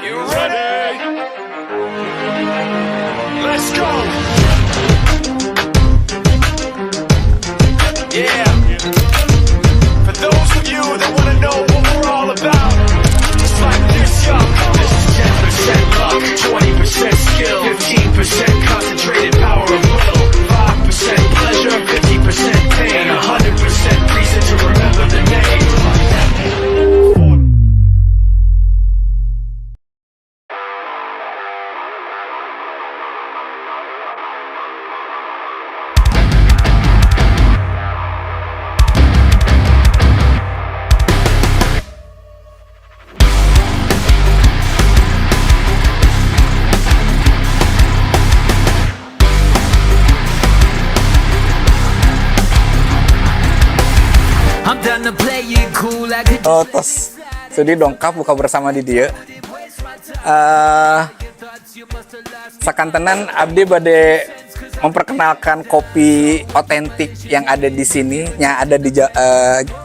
You ready? Let's go. Yeah. For those of you that want to know what we're all about, it's like this, y'all. This is 10% luck, 20% skill, 15% concentrated power of will, 5% pleasure, 50% pain, and 100% reason to remember the name. Oh, tos sudi dongkap buka bersama di dia. Sakantenan abdi bade memperkenalkan kopi otentik yang ada di sini, yang ada di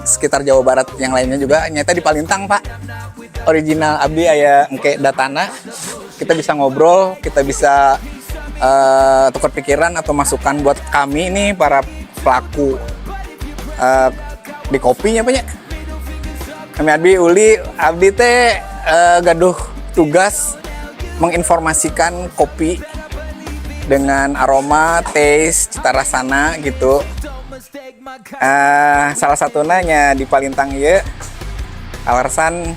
sekitar Jawa Barat, yang lainnya juga. Nyata di Palintang, Pak. Original abdi aya engke datana. Kita bisa ngobrol, kita bisa tukar pikiran atau masukan buat kami nih para pelaku di kopinya, Pak ya. Kami abdi teh gaduh tugas menginformasikan kopi dengan aroma, taste, cita rasana gitu. Salah satunya di Palintang ya, alasan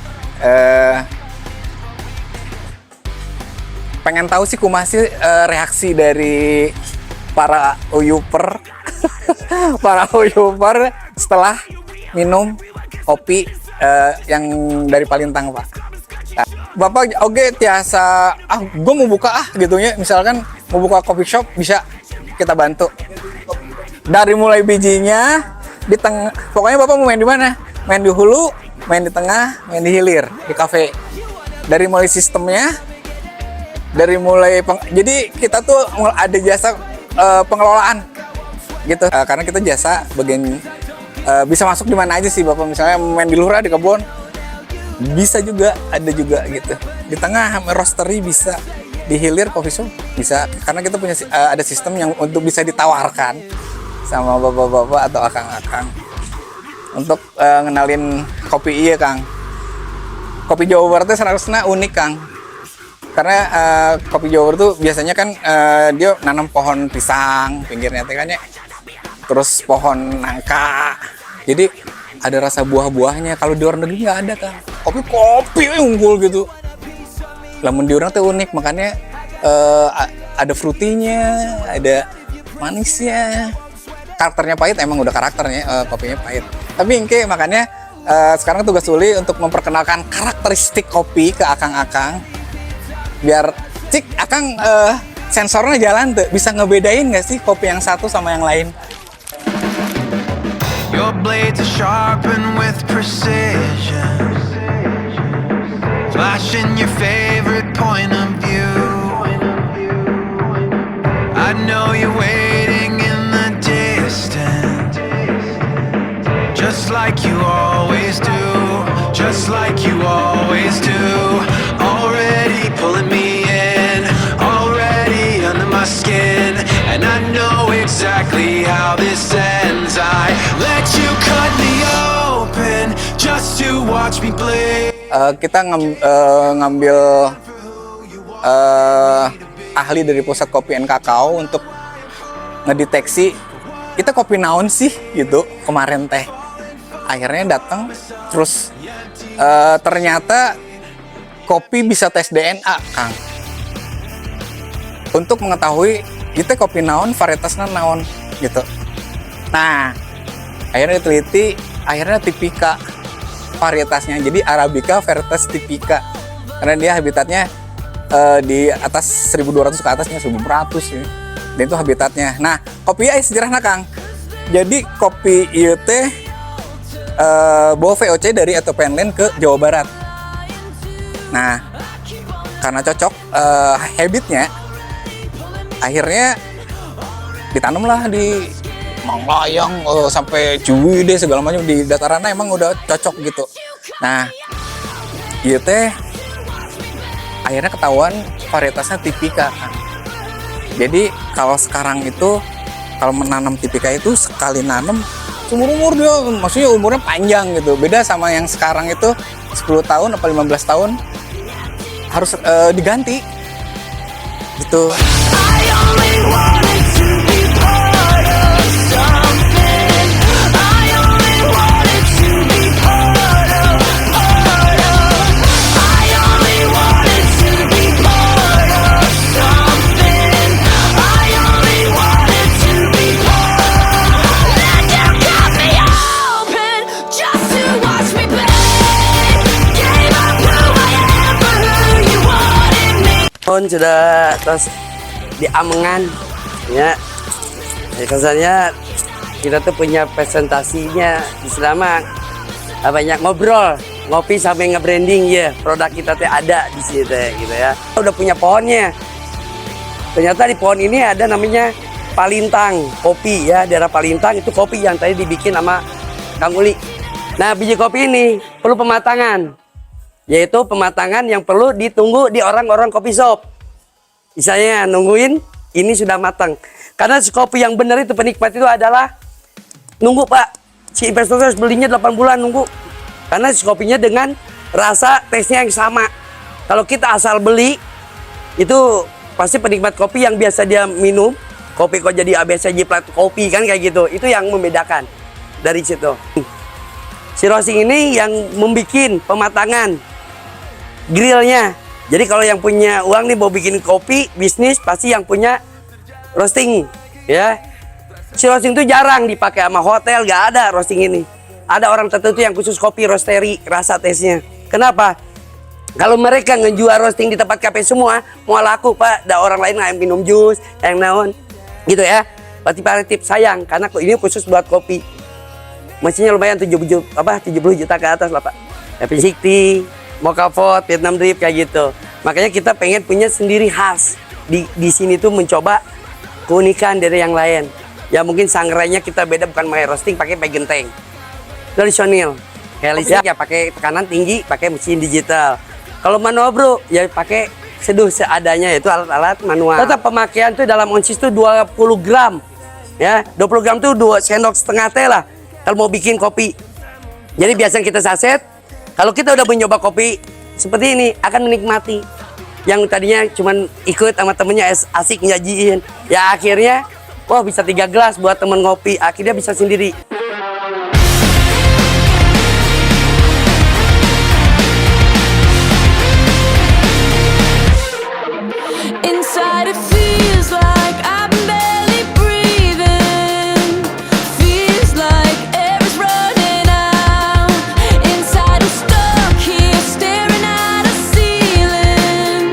pengen tahu sih kumasi reaksi dari para uyuper para uyuper setelah minum kopi yang dari Palintang, Pak. Nah, Bapak oke tiasa gue mau buka gitu ya, misalkan mau buka coffee shop, bisa kita bantu dari mulai bijinya di tengah. Pokoknya Bapak mau main di mana? Main di hulu, main di tengah, main di hilir, di kafe. Dari mulai sistemnya, dari mulai jadi kita tuh ada jasa pengelolaan gitu, karena kita jasa bagian bisa masuk di mana aja sih Bapak, misalnya main di lurah, di kebun bisa juga, ada juga gitu. Di tengah roastery bisa, di hilir coffee shop bisa, karena kita punya ada sistem yang untuk bisa ditawarkan sama bapak-bapak atau akang-akang untuk ngenalin kopi. Iya Kang, kopi Jawa Barat itu seharusnya unik Kang, karena kopi Jawa Barat tuh biasanya kan dia nanam pohon pisang pinggirnya kan ya, terus pohon nangka, jadi ada rasa buah-buahnya. Kalau di luar negeri nggak ada Kang, kopi unggul gitu. Lamun di orang tuh unik, makanya ada fruitynya, ada manisnya. Karakternya pahit, emang udah karakternya kopinya pahit. Tapi ingke makanya sekarang tugas Uli untuk memperkenalkan karakteristik kopi ke akang-akang, biar cik akang sensornya jalan tuh, bisa ngebedain nggak sih kopi yang satu sama yang lain. Your blades are sharpened with precision, flashing your favorite point of view. I know you're waiting in the distance, just like you always do, just like you always do. Already pulling me in, already under my skin, and I know exactly how this ends. I let you cut me open just to watch me play. Kita ngambil ahli dari Pusat Kopi and Kakao untuk ngedeteksi kita kopi naon sih gitu kemarin teh. Akhirnya datang, terus ternyata kopi bisa tes DNA Kang, untuk mengetahui kita kopi naon, varietasnya naon gitu. Nah, akhirnya diteliti, akhirnya tipika varietasnya. Jadi Arabica varietas tipika, karena dia habitatnya di atas 1200 ke atasnya, 1400 ya. Dan itu habitatnya. Nah, kopi sejarahnya Kang. Jadi kopi ieu teh bawa VOC dari Etopenland ke Jawa Barat. Nah, karena cocok habitnya, akhirnya ditanamlah di Manglayang sampai Cuwi deh, segala macam di datarannya emang udah cocok gitu. Nah, ieu teh akhirnya ketahuan varietasnya tipika kan. Jadi kalau sekarang itu kalau menanam tipika itu sekali nanam seumur umur dia, maksudnya umurnya panjang gitu. Beda sama yang sekarang itu 10 tahun atau 15 tahun harus diganti gitu. I only wanted to be part of something. I only wanted to be part of. I only wanted to be part of something. I only wanted to be part. And you cut me open just to watch me play. Gave up who I am for who you wanted me. Sudah terus di Amengan ya, kesannya kita tuh punya presentasinya di selama banyak ngobrol, ngopi sampai nge-branding ya, produk kita tuh ada di sini teh gitu ya. Udah punya pohonnya, ternyata di pohon ini ada namanya Palintang kopi ya, daerah Palintang itu kopi yang tadi dibikin sama Kang Uli. Nah, biji kopi ini perlu pematangan, yaitu pematangan yang perlu ditunggu di orang-orang kopi shop. Misalnya nungguin ini sudah matang. Karena si kopi yang benar itu penikmat itu adalah nunggu Pak. Si investor harus belinya 8 bulan nunggu. Karena si kopinya dengan rasa tesnya yang sama. Kalau kita asal beli itu pasti penikmat kopi yang biasa dia minum. Kopi kok jadi ABCJ plat kopi kan kayak gitu. Itu yang membedakan dari situ. Si roasting ini yang membuat pematangan grillnya. Jadi kalau yang punya uang nih mau bikin kopi, bisnis pasti yang punya roasting, ya. Si roasting itu jarang dipakai sama hotel, gak ada roasting ini. Ada orang tertentu yang khusus kopi roastery, rasa tesnya. Kenapa? Kalau mereka ngejual roasting di tempat kafe semua, mau laku Pak. Ada orang lain yang minum jus, yang naon, gitu ya. Berarti relatif sayang, karena ini khusus buat kopi. Mesinnya lumayan 70 juta ke atas lah Pak. Epic Tea, Mocha Pot, Vietnam Drip kayak gitu. Makanya kita pengen punya sendiri khas di sini tuh mencoba keunikan dari yang lain. Ya mungkin sangrainya kita beda, bukan pakai roasting, pakai genteng. Tradisional. Kayak Lisa ya pakai tekanan tinggi, pakai mesin digital. Kalau manual bro, ya pakai seduh seadanya, yaitu alat-alat manual. Tetap pemakaian tuh dalam onsis tuh 20 gram. Ya, 20 gram tuh 2 sendok setengah teh lah. Kalau mau bikin kopi. Jadi biasanya kita saset. Kalau kita udah mencoba kopi seperti ini, akan menikmati. Yang tadinya cuman ikut sama temennya asik nyajiin. Ya akhirnya, wah bisa 3 gelas buat temen ngopi. Akhirnya bisa sendiri. Inside it feels like I'm barely breathing. Feels like air is running out. Inside I'm stuck here staring at a ceiling.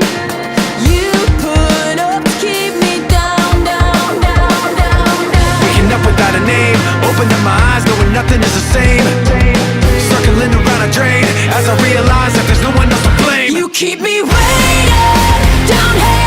You put up to keep me down, down, down, down, down. Waking up without a name, opening my eyes, knowing nothing is the same. Circling around a drain, as I realize that there's no one else to blame. You keep me waiting down here.